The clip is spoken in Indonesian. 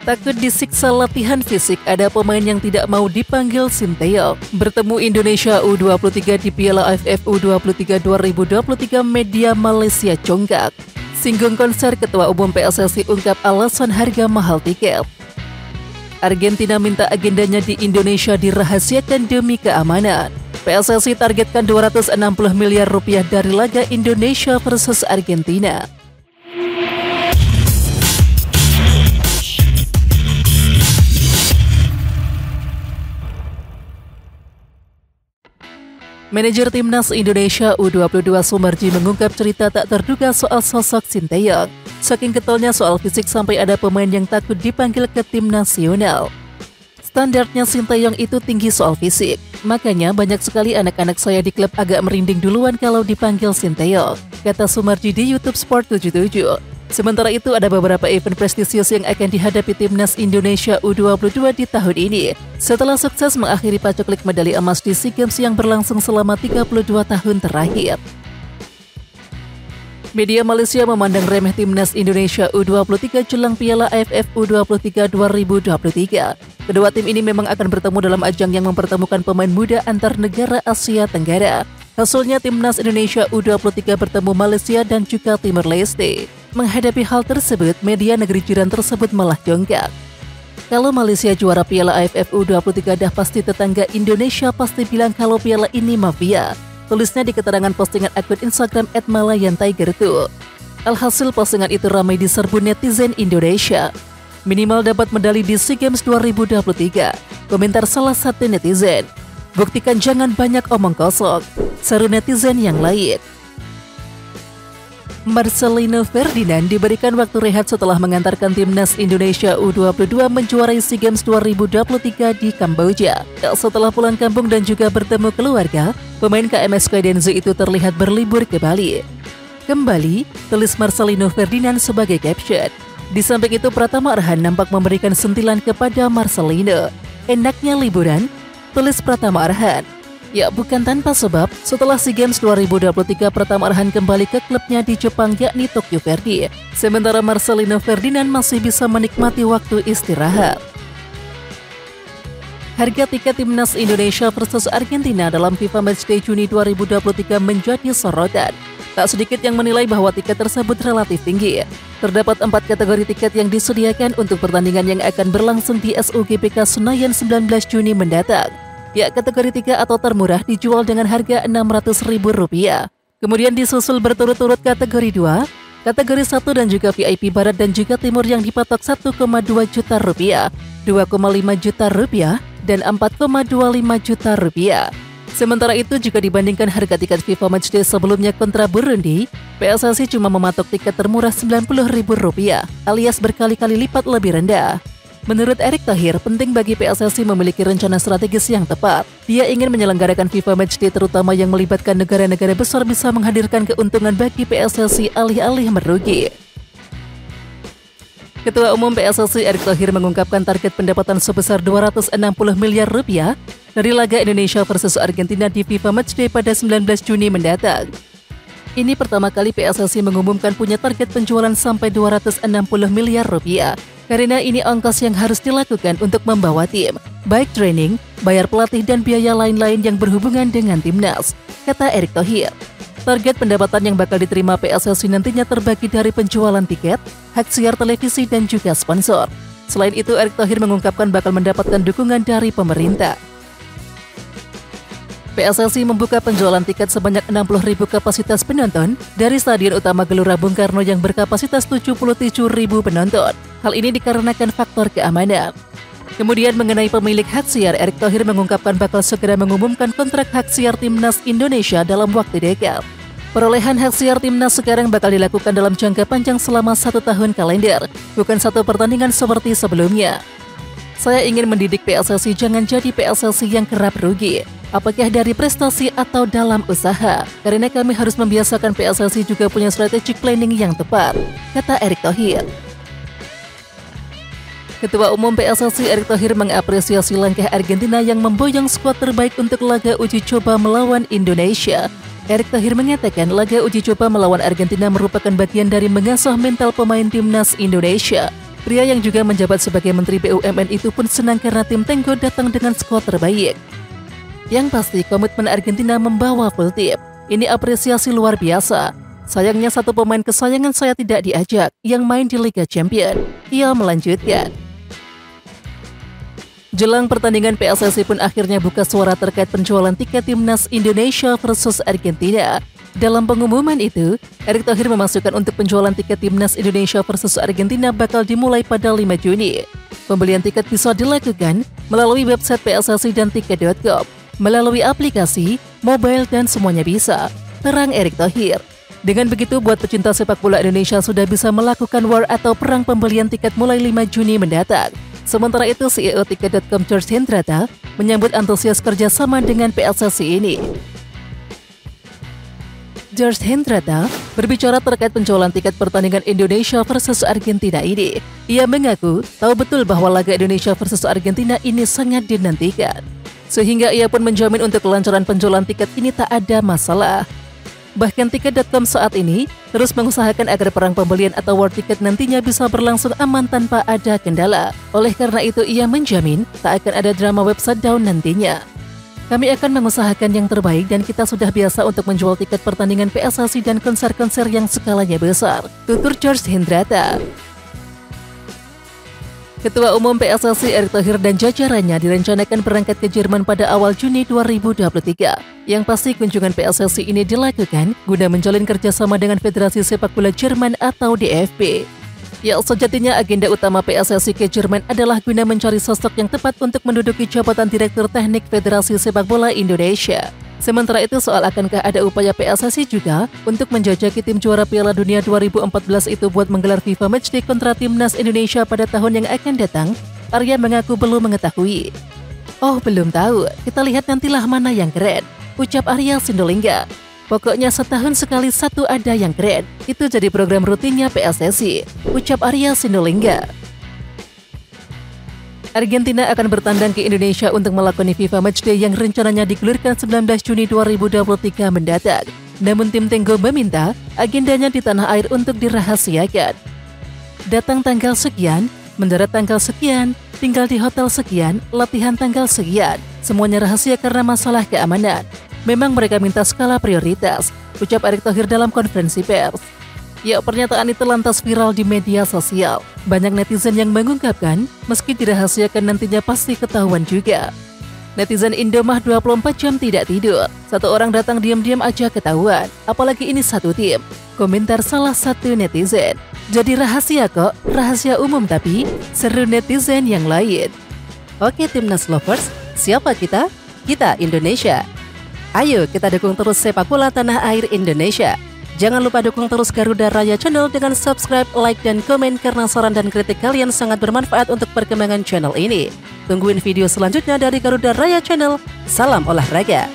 Takut disiksa latihan fisik, ada pemain yang tidak mau dipanggil Sinteyong. Bertemu Indonesia U23 di Piala AFF U23 2023, media Malaysia congkak. Singgung konser Ketua Umum PSSI ungkap alasan harga mahal tiket. Argentina minta agendanya di Indonesia dirahasiakan demi keamanan. PSSI targetkan 260 miliar rupiah dari laga Indonesia versus Argentina. Manajer Timnas Indonesia U22 Sumarji mengungkap cerita tak terduga soal sosok Sinteyong. Saking ketolnya soal fisik sampai ada pemain yang takut dipanggil ke tim nasional. Standarnya Sinteyong itu tinggi soal fisik. Makanya banyak sekali anak-anak saya di klub agak merinding duluan kalau dipanggil Sinteyong, kata Sumarji di YouTube Sport 77. Sementara itu ada beberapa event prestisius yang akan dihadapi Timnas Indonesia U22 di tahun ini. Setelah sukses mengakhiri paceklik medali emas di SEA Games yang berlangsung selama 32 tahun terakhir. Media Malaysia memandang remeh Timnas Indonesia U23 jelang Piala AFF U23 2023. Kedua tim ini memang akan bertemu dalam ajang yang mempertemukan pemain muda antar negara Asia Tenggara. Hasilnya Timnas Indonesia U23 bertemu Malaysia dan juga Timor Leste. Menghadapi hal tersebut, media negeri jiran tersebut malah jongkak. Kalau Malaysia juara Piala AFF U23 dah pasti tetangga Indonesia pasti bilang kalau piala ini mafia. Tulisnya di keterangan postingan akun Instagram @malayantiger2. Alhasil postingan itu ramai diserbu netizen Indonesia. Minimal dapat medali di SEA Games 2023. Komentar salah satu netizen, "Buktikan jangan banyak omong kosong," seru netizen yang lain. Marcelino Ferdinand diberikan waktu rehat setelah mengantarkan Timnas Indonesia U22 menjuarai SEA Games 2023 di Kamboja. Setelah pulang kampung dan juga bertemu keluarga, pemain KMS Kaidenzu itu terlihat berlibur ke Bali. Kembali, tulis Marcelino Ferdinand sebagai caption. Di samping itu, Pratama Arhan nampak memberikan sentilan kepada Marcelino. "Enaknya liburan," tulis Pratama Arhan. Ya, bukan tanpa sebab, setelah SEA Games 2023, Pratama Arhan kembali ke klubnya di Jepang yakni Tokyo Verdy. Sementara Marcelino Ferdinand masih bisa menikmati waktu istirahat. Harga tiket Timnas Indonesia versus Argentina dalam FIFA Matchday Juni 2023 menjadi sorotan. Tak sedikit yang menilai bahwa tiket tersebut relatif tinggi. Terdapat 4 kategori tiket yang disediakan untuk pertandingan yang akan berlangsung di SUGBK Senayan 19 Juni mendatang. Ya, kategori 3 atau termurah dijual dengan harga Rp600.000. Kemudian disusul berturut-turut kategori 2, kategori 1 dan juga VIP Barat dan juga Timur yang dipatok Rp1,2 juta, Rp2,5 juta dan Rp4,25 juta. Sementara itu, jika dibandingkan harga tiket FIFA Matchday sebelumnya kontra Burundi, PSSI cuma mematok tiket termurah Rp90.000 alias berkali-kali lipat lebih rendah. Menurut Erick Thohir, penting bagi PSSI memiliki rencana strategis yang tepat. Dia ingin menyelenggarakan FIFA Matchday terutama yang melibatkan negara-negara besar bisa menghadirkan keuntungan bagi PSSI alih-alih merugi. Ketua Umum PSSI Erick Thohir mengungkapkan target pendapatan sebesar Rp260 miliar dari laga Indonesia versus Argentina di FIFA Matchday pada 19 Juni mendatang. Ini pertama kali PSSI mengumumkan punya target penjualan sampai Rp260 miliar. Karena ini ongkos yang harus dilakukan untuk membawa tim, baik training, bayar pelatih dan biaya lain-lain yang berhubungan dengan timnas, kata Erick Thohir. Target pendapatan yang bakal diterima PSSI nantinya terbagi dari penjualan tiket, hak siar televisi dan juga sponsor. Selain itu, Erick Thohir mengungkapkan bakal mendapatkan dukungan dari pemerintah. PSSI membuka penjualan tiket sebanyak 60.000 kapasitas penonton dari Stadion Utama Gelora Bung Karno yang berkapasitas 77.000 penonton. Hal ini dikarenakan faktor keamanan. Kemudian mengenai pemilik hak siar, Erick Thohir mengungkapkan bakal segera mengumumkan kontrak hak siar Timnas Indonesia dalam waktu dekat. Perolehan hak siar Timnas sekarang bakal dilakukan dalam jangka panjang selama 1 tahun kalender, bukan 1 pertandingan seperti sebelumnya. Saya ingin mendidik PSSI jangan jadi PSSI yang kerap rugi. Apakah dari prestasi atau dalam usaha? Karena kami harus membiasakan PSSI juga punya strategic planning yang tepat, kata Erick Thohir. Ketua Umum PSSI Erick Thohir mengapresiasi langkah Argentina yang memboyong skuad terbaik untuk laga uji coba melawan Indonesia. Erick Thohir mengatakan laga uji coba melawan Argentina merupakan bagian dari mengasah mental pemain timnas Indonesia. Pria yang juga menjabat sebagai Menteri BUMN itu pun senang karena tim Tenggo datang dengan skor terbaik. Yang pasti komitmen Argentina membawa full tim. Ini apresiasi luar biasa. Sayangnya satu pemain kesayangan saya tidak diajak yang main di Liga Champions. Ia melanjutkan. Jelang pertandingan, PSSI pun akhirnya buka suara terkait penjualan tiket timnas Indonesia versus Argentina. Dalam pengumuman itu, Erick Thohir memasukkan untuk penjualan tiket timnas Indonesia versus Argentina bakal dimulai pada 5 Juni. Pembelian tiket bisa dilakukan melalui website PSSI dan tiket.com, melalui aplikasi, mobile, dan semuanya bisa, terang Erick Thohir. Dengan begitu, buat pecinta sepak bola Indonesia sudah bisa melakukan war atau perang pembelian tiket mulai 5 Juni mendatang. Sementara itu, CEO tiket.com George Hendrata menyambut antusias kerjasama dengan PSSI ini. George Hendrata berbicara terkait penjualan tiket pertandingan Indonesia versus Argentina ini. Ia mengaku tahu betul bahwa laga Indonesia versus Argentina ini sangat dinantikan. Sehingga ia pun menjamin untuk kelancaran penjualan tiket ini tak ada masalah. Bahkan tiket.com saat ini terus mengusahakan agar perang pembelian atau war tiket nantinya bisa berlangsung aman tanpa ada kendala. Oleh karena itu ia menjamin tak akan ada drama website down nantinya. Kami akan mengusahakan yang terbaik dan kita sudah biasa untuk menjual tiket pertandingan PSSI dan konser-konser yang skalanya besar, tutur George Hendrata. Ketua Umum PSSI Erick Thohir dan jajarannya direncanakan berangkat ke Jerman pada awal Juni 2023. Yang pasti kunjungan PSSI ini dilakukan guna menjalin kerjasama dengan Federasi Sepak Bola Jerman atau DFB. Ya, sejatinya agenda utama PSSI ke Jerman adalah guna mencari sosok yang tepat untuk menduduki jabatan Direktur Teknik Federasi Sepak Bola Indonesia. Sementara itu, soal akankah ada upaya PSSI juga untuk menjajaki tim juara Piala Dunia 2014 itu buat menggelar FIFA Matchday kontra Timnas Indonesia pada tahun yang akan datang, Arya mengaku belum mengetahui. Oh, belum tahu, kita lihat nantilah mana yang keren, ucap Arya Sindolingga. Pokoknya setahun sekali satu ada yang keren. Itu jadi program rutinnya PSSI, ucap Arya Sindolingga. Argentina akan bertandang ke Indonesia untuk melakoni FIFA Matchday yang rencananya digulirkan 19 Juni 2023 mendatang. Namun tim Tenggo meminta agendanya di tanah air untuk dirahasiakan. Datang tanggal sekian, mendarat tanggal sekian, tinggal di hotel sekian, latihan tanggal sekian. Semuanya rahasia karena masalah keamanan. Memang mereka minta skala prioritas, ucap Erick Thohir dalam konferensi pers. Ya, pernyataan itu lantas viral di media sosial. Banyak netizen yang mengungkapkan, meski dirahasiakan nantinya pasti ketahuan juga. Netizen Indo mah 24 jam tidak tidur. Satu orang datang diam-diam aja ketahuan. Apalagi ini satu tim. Komentar salah satu netizen. Jadi rahasia kok, rahasia umum tapi seru netizen yang lain. Oke Timnas Lovers, siapa kita? Kita Indonesia. Ayo kita dukung terus sepak bola tanah air Indonesia. Jangan lupa dukung terus Garuda Raya Channel dengan subscribe, like, dan komen karena saran dan kritik kalian sangat bermanfaat untuk perkembangan channel ini. Tungguin video selanjutnya dari Garuda Raya Channel. Salam olahraga.